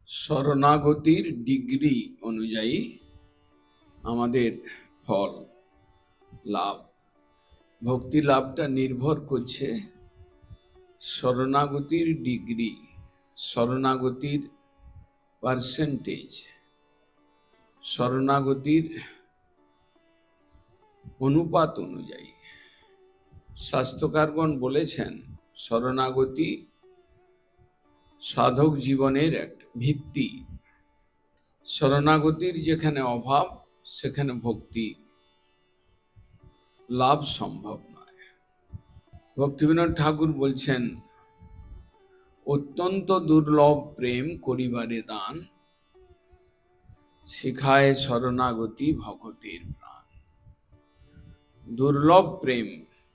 শরণাগতির degree অনুযায়ী আমাদের ফল লাভ, ভক্তি লাভটা নির্ভর করছে শরণাগতির ডিগ্রি, শরণাগতির পার্সেন্টেজ, শরণাগতির অনুপাত অনুযায়ী। শাস্ত্রকারগণ বলেছেন শরণাগতি সাধক জীবনের একটা ভিত্তি। শরণাগতির যেখানে অভাব সেখানে ভক্তি লাভ সম্ভব নয়। ভক্তিবিনোদ ঠাকুর বলছেন, অত্যন্ত দুর্লভ প্রেম করিবারে দান, শিখায় শরণাগতি ভগতের প্রাণ। দুর্লভ প্রেম,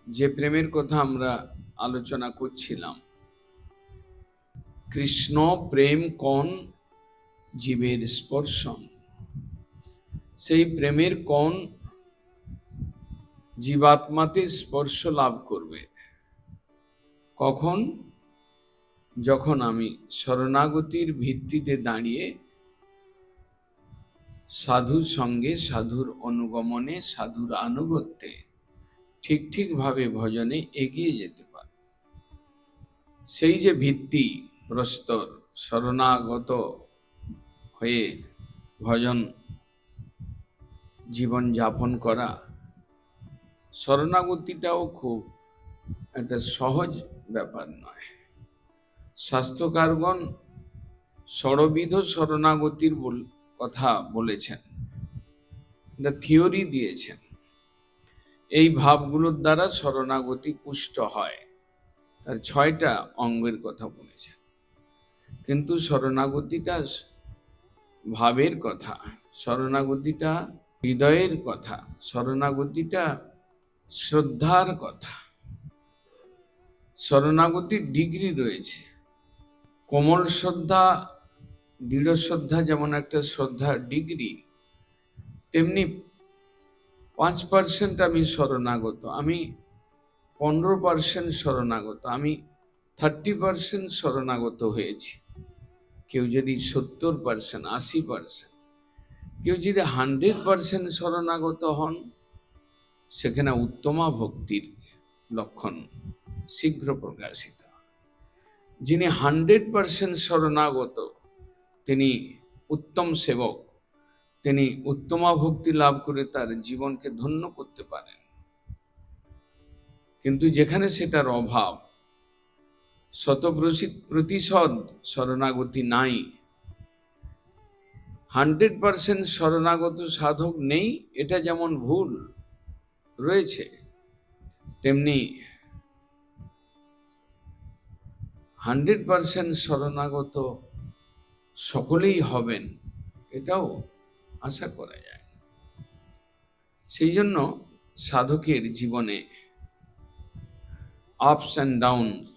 যে প্রেমের কথা আমরা আলোচনা করছিলাম, কৃষ্ণ প্রেম কোন জীবের স্পর্শন, সেই প্রেমের কোন জীবাত্মাতে স্পর্শ লাভ করবে কখন? যখন আমি শরণাগতির ভিত্তিতে দাঁড়িয়ে সাধুর সঙ্গে, সাধুর অনুগমনে, সাধুর আনুগত্যে ঠিক ভাবে ভজনে এগিয়ে যেতে পারি। সেই যে ভিত্তি প্রস্তর, শরণাগত হয়ে ভজন জীবন যাপন করা, শরণাগতিটাও খুব একটা সহজ ব্যাপার নয়। শাস্ত্রকারগণ ষড়বিধ শরণাগতির কথা বলেছেন, এটা থিওরি দিয়েছেন। এই ভাবগুলোর দ্বারা শরণাগতি পুষ্ট হয়, তার 6টা অঙ্গের কথা বলেছেন। কিন্তু শরণাগতিটা ভাবের কথা, শরণাগতিটা হৃদয়ের কথা, শরণাগতিটা শ্রদ্ধার কথা। শরণাগতির ডিগ্রি রয়েছে। কোমল শ্রদ্ধা, দৃঢ় শ্রদ্ধা যেমন একটা শ্রদ্ধার ডিগ্রি, তেমনি 5% আমি শরণাগত, আমি 15% শরণাগত, আমি 30% শরণাগত হয়েছি। কেউ যদি 70%, 80%, কেউ যদি 100% শরণাগত হন, সেখানে উত্তমা ভক্তির লক্ষণ শীঘ্র প্রকাশিত। যিনি 100% শরণাগত, তিনি উত্তম সেবক, তিনি উত্তমা ভক্তি লাভ করে তার জীবনকে ধন্য করতে পারেন। কিন্তু যেখানে সেটার অভাব, 100% শরণাগতি নাই, 100% শরণাগত সাধক নেই, এটা যেমন ভুল রয়েছে, তেমনি 100% শরণাগত সকলেই হবেন এটাও আশা করা যায়। সেই জন্য সাধকের জীবনে আপস অ্যান্ড ডাউনস,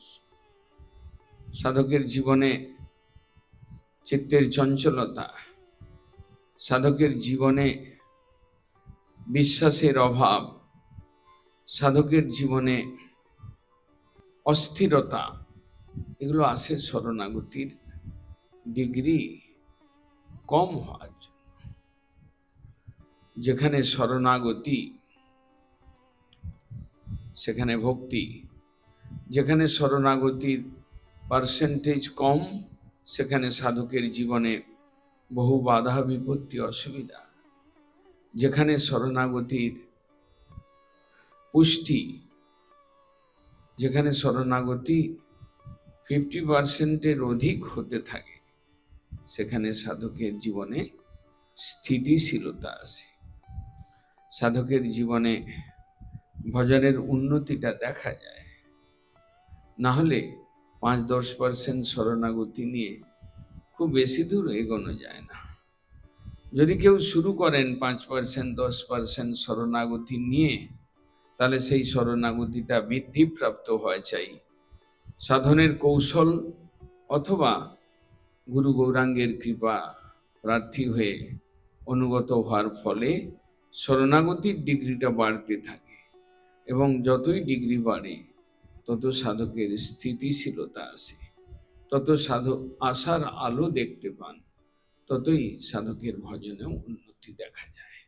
সাধকের জীবনে চিত্তের চঞ্চলতা, সাধকের জীবনে বিশ্বাসের অভাব, সাধকের জীবনে অস্থিরতা, এগুলো আসে শরণাগতির ডিগ্রি কম হওয়ার জন্য। যেখানে শরণাগতি সেখানে ভক্তি, যেখানে শরণাগতির পার্সেন্টেজ কম, সেখানে সাধকের জীবনে বহু বাধা বিপত্তি অসুবিধা। যেখানে শরণাগতির পুষ্টি, যেখানে শরণাগতি 50%-এর অধিক হতে থাকে, সেখানে সাধকের জীবনে স্থিতিশীলতা আসে, সাধকের জীবনে ভজনের উন্নতিটা দেখা যায়। না হলে 5-10% শরণাগতি নিয়ে খুব বেশি দূর এগোনো যায় না। যদি কেউ শুরু করেন 5%, 10% শরণাগতি নিয়ে, তাহলে সেই শরণাগতিটা বৃদ্ধিপ্রাপ্ত হওয়া চাই সাধনের কৌশল অথবা গুরু গৌরাঙ্গের কৃপা প্রার্থী হয়ে অনুগত হওয়ার ফলে শরণাগতির ডিগ্রিটা বাড়তে থাকে, এবং যতই ডিগ্রি বাড়ে তত সাধকের স্থিতিশীলতা আসে, তত সাধক আশার আলো দেখতে পান। ততই সাধকের ভজনেও উন্নতি দেখা যায়।